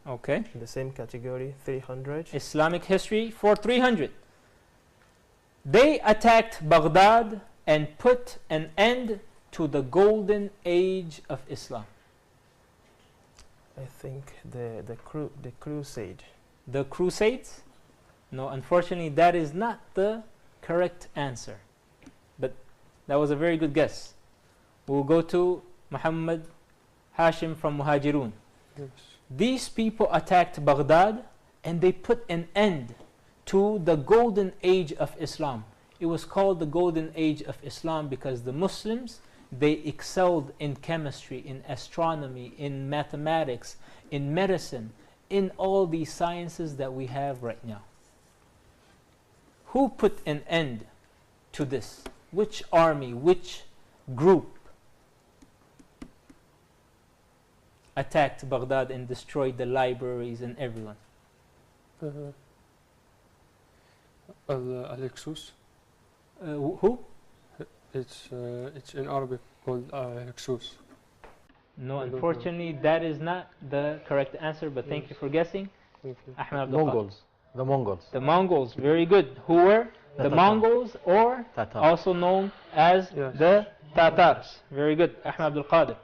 Okay. In the same category, 300. Islamic history for 300. They attacked Baghdad and put an end to the golden age of Islam. I think the crusade. The Crusades? No, unfortunately, that is not the correct answer. But that was a very good guess. We'll go to Muhammad Hashim from Muhajirun. Yes. These people attacked Baghdad and they put an end to the golden age of Islam. It was called the golden age of Islam because the Muslims, they excelled in chemistry, in astronomy, in mathematics, in medicine, in all these sciences that we have right now. Who put an end to this? Which army, which group attacked Baghdad and destroyed the libraries and everyone? Al-Hyksos. Who? It's in Arabic called Hyksos. No, unfortunately, that is not the correct answer, but thank you for guessing. Thank you. Ahmed Abdul Qadir. Mongols. The Mongols. The Mongols, very good. Who were? The Tatar. Mongols, or Tatar. also known as Yes. the Tatars. Very good, Ahmed Abdul Qadir.